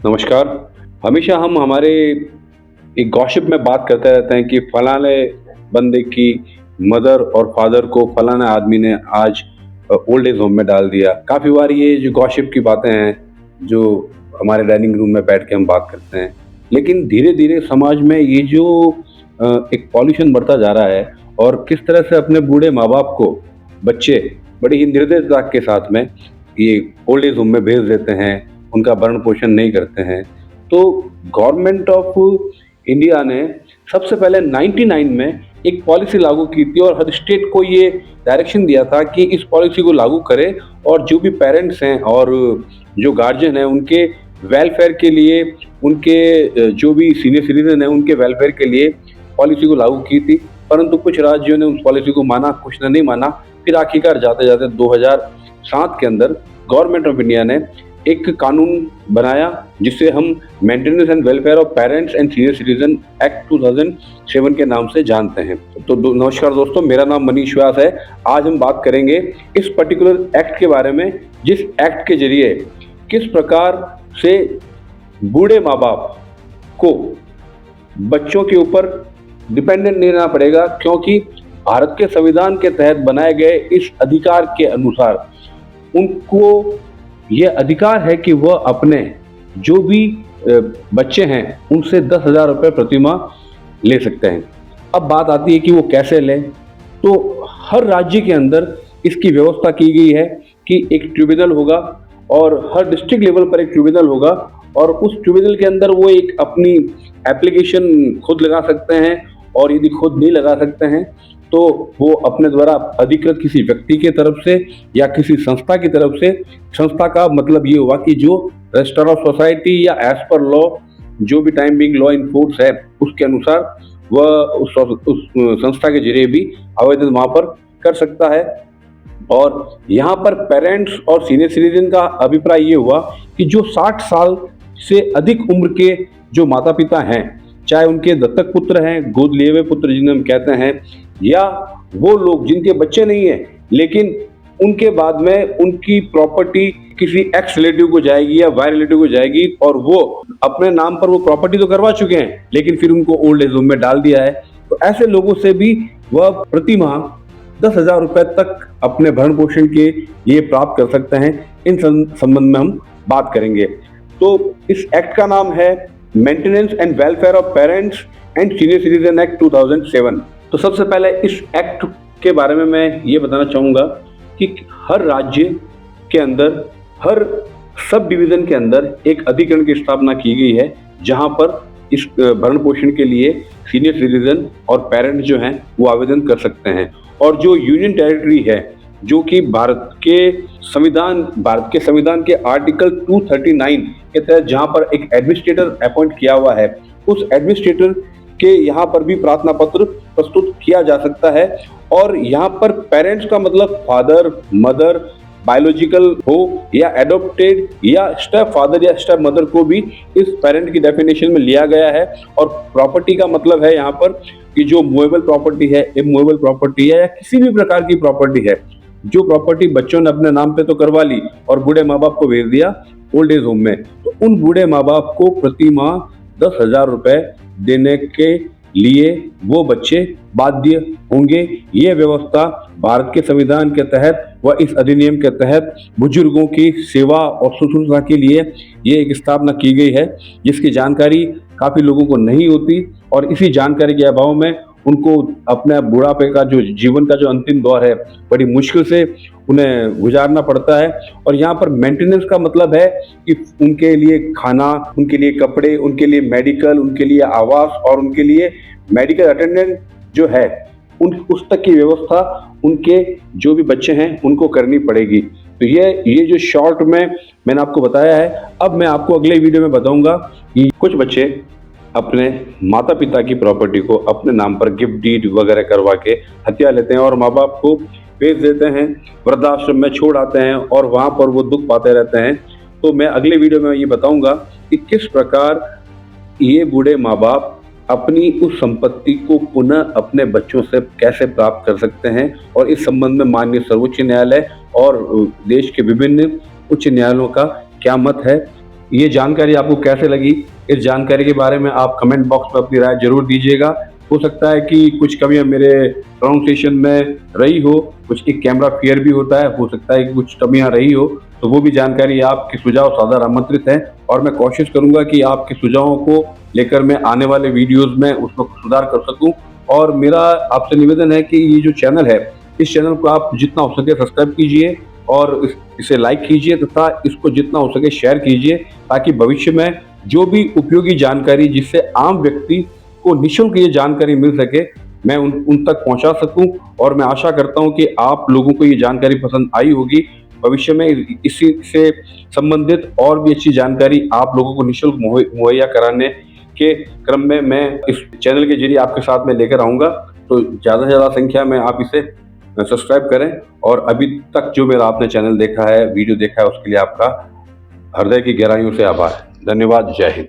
नमस्कार। हमेशा हम हमारे एक गॉसिप में बात करते रहते हैं कि फलाने बंदे की मदर और फादर को फलाना आदमी ने आज ओल्ड एज होम में डाल दिया। काफ़ी बार ये जो गॉसिप की बातें हैं, जो हमारे डाइनिंग रूम में बैठ के हम बात करते हैं। लेकिन धीरे-धीरे समाज में ये जो एक पॉल्यूशन बढ़ता जा रहा है और किस तरह से अपने बूढ़े माँ-बाप को बच्चे बड़ी ही निर्दयता के साथ में ये ओल्ड एज होम में भेज देते हैं, उनका भरण-पोषण नहीं करते हैं। तो गवर्नमेंट ऑफ इंडिया ने सबसे पहले 99 में एक पॉलिसी लागू की थी और हर स्टेट को ये डायरेक्शन दिया था कि इस पॉलिसी को लागू करें और जो भी पेरेंट्स हैं और जो गार्जियन हैं उनके वेलफेयर के लिए, उनके जो भी सीनियर सिटीजन हैं उनके वेलफेयर के लिए पॉलिसी को लागू की थी। परंतु कुछ राज्यों ने उस पॉलिसी को माना, कुछ ने नहीं माना। फिर आखिरकार जाते-जाते 2007 के अंदर गवर्नमेंट ऑफ इंडिया ने एक कानून बनाया जिसे हम maintenance and welfare of parents and senior citizen act 2007 के नाम से जानते हैं। तो नमस्कार दोस्तों, मेरा नाम मनीष व्यास है। आज हम बात करेंगे इस पर्टिकुलर एक्ट के बारे में, जिस एक्ट के जरिए किस प्रकार से बूढ़े माँ बाप को बच्चों के ऊपर डिपेंडेंट नहीं रहना पड़ेगा, क्योंकि भारत के संविधान के तहत बनाए गए इस अधिकार के अनुसार उनको यह अधिकार है कि वह अपने जो भी बच्चे हैं उनसे 10,000 रुपये प्रति माह ले सकते हैं। अब बात आती है कि वो कैसे लें। तो हर राज्य के अंदर इसकी व्यवस्था की गई है कि एक ट्रिब्यूनल होगा और हर डिस्ट्रिक्ट लेवल पर एक ट्रिब्यूनल होगा और उस ट्रिब्यूनल के अंदर वो एक अपनी एप्लीकेशन खुद लगा सकते हैं और यदि खुद नहीं लगा सकते हैं तो वो अपने द्वारा अधिकृत किसी व्यक्ति की तरफ से या किसी संस्था की तरफ से, संस्था का मतलब ये हुआ कि जो रजिस्टर ऑफ सोसाइटी या एज पर लॉ जो भी time being law in force है उसके अनुसार वह उस संस्था के जरिए भी आवेदन वहाँ पर कर सकता है। और यहाँ पर पेरेंट्स और सीनियर सिटीजन का अभिप्राय ये हुआ कि जो 60 साल से अधिक उम्र के जो माता पिता हैं, चाहे उनके दत्तक पुत्र हैं, गोद लिए हुए पुत्र जिन्हें हम कहते हैं, या वो लोग जिनके बच्चे नहीं हैं लेकिन उनके बाद में उनकी प्रॉपर्टी किसी एक्स रिलेटिव को जाएगी या वाई रिलेटिव को जाएगी और वो अपने नाम पर वो प्रॉपर्टी तो करवा चुके हैं लेकिन फिर उनको ओल्ड एज होम में डाल दिया है, तो ऐसे लोगों से भी वह प्रति माह 10,000 रुपये तक अपने भरण पोषण के लिए प्राप्त कर सकते हैं। इन संबंध में हम बात करेंगे। तो इस एक्ट का नाम है maintenance and welfare of parents and senior citizen act 2007। तो सबसे पहले इस एक्ट के बारे में मैं ये बताना चाहूँगा कि हर राज्य के अंदर, हर सब डिवीज़न के अंदर एक अधिकरण की स्थापना की गई है जहाँ पर इस भरण पोषण के लिए सीनियर सिटीजन और पेरेंट्स जो हैं वो आवेदन कर सकते हैं। और जो यूनियन टेरिटरी है, जो कि भारत के संविधान के आर्टिकल 239 के तहत जहाँ पर एक एडमिनिस्ट्रेटर अपॉइंट किया हुआ है, उस एडमिनिस्ट्रेटर के यहाँ पर भी प्रार्थना पत्र प्रस्तुत किया जा सकता है। और यहाँ पर पेरेंट्स का मतलब फादर, मदर, बायोलॉजिकल हो या एडॉप्टेड या स्टेप फादर या स्टेप मदर को भी इस पेरेंट की डेफिनेशन में लिया गया है। और प्रॉपर्टी का मतलब है यहाँ पर कि जो मूवेबल प्रॉपर्टी है, इमूवेबल प्रॉपर्टी है या किसी भी प्रकार की प्रॉपर्टी है, जो प्रॉपर्टी बच्चों ने अपने नाम पे तो करवा ली और बूढ़े माँ बाप को भेज दिया ओल्ड एज होम में, तो उन बूढ़े माँ बाप को प्रति माह 10,000 रुपये देने के लिए वो बच्चे बाध्य होंगे। ये व्यवस्था भारत के संविधान के तहत व इस अधिनियम के तहत बुजुर्गों की सेवा और शुश्रूषा के लिए ये एक स्थापना की गई है, जिसकी जानकारी काफ़ी लोगों को नहीं होती और इसी जानकारी के अभाव में उनको अपने बुढ़ापे का जो जीवन का जो अंतिम दौर है बड़ी मुश्किल से उन्हें गुजारना पड़ता है। और यहाँ पर मेंटेनेंस का मतलब है कि उनके लिए खाना, उनके लिए कपड़े, उनके लिए मेडिकल, उनके लिए आवास और उनके लिए मेडिकल अटेंडेंट जो है उस तक की व्यवस्था उनके जो भी बच्चे हैं उनको करनी पड़ेगी। तो ये जो शॉर्ट में मैंने आपको बताया है। अब मैं आपको अगले वीडियो में बताऊंगा कि कुछ बच्चे अपने माता पिता की प्रॉपर्टी को अपने नाम पर गिफ्ट डीड वगैरह करवा के हत्या लेते हैं और माँ बाप को भेज देते हैं, वृद्धाश्रम में छोड़ आते हैं और वहाँ पर वो दुख पाते रहते हैं। तो मैं अगले वीडियो में ये बताऊंगा कि किस प्रकार ये बूढ़े माँ बाप अपनी उस संपत्ति को पुनः अपने बच्चों से कैसे प्राप्त कर सकते हैं और इस संबंध में माननीय सर्वोच्च न्यायालय और देश के विभिन्न उच्च न्यायालयों का क्या मत है। ये जानकारी आपको कैसे लगी? इस जानकारी के बारे में आप कमेंट बॉक्स में अपनी राय ज़रूर दीजिएगा। हो सकता है कि कुछ कमियाँ मेरे प्रोनाउंसिएशन में रही हो, कुछ एक कैमरा फ़ियर भी होता है, हो सकता है कि कुछ कमियाँ रही हो, तो वो भी जानकारी आपके सुझाव सादर आमंत्रित हैं और मैं कोशिश करूँगा कि आपके सुझावों को लेकर मैं आने वाले वीडियोज़ में उसमें सुधार कर सकूँ। और मेरा आपसे निवेदन है कि ये जो चैनल है, इस चैनल को आप जितना हो सके सब्सक्राइब कीजिए और इसे लाइक कीजिए तथा इसको जितना हो सके शेयर कीजिए, ताकि भविष्य में जो भी उपयोगी जानकारी जिससे आम व्यक्ति को निःशुल्क ये जानकारी मिल सके, मैं उन तक पहुंचा सकूं। और मैं आशा करता हूं कि आप लोगों को ये जानकारी पसंद आई होगी। भविष्य में इसी से संबंधित और भी अच्छी जानकारी आप लोगों को निःशुल्क मुहैया कराने के क्रम में मैं इस चैनल के जरिए आपके साथ में लेकर आऊँगा। तो ज़्यादा से ज़्यादा संख्या में आप इसे सब्सक्राइब करें और अभी तक जो मेरा आपने चैनल देखा है, वीडियो देखा है, उसके लिए आपका हृदय की गहराइयों से आभार। धन्यवाद। जय हिंद।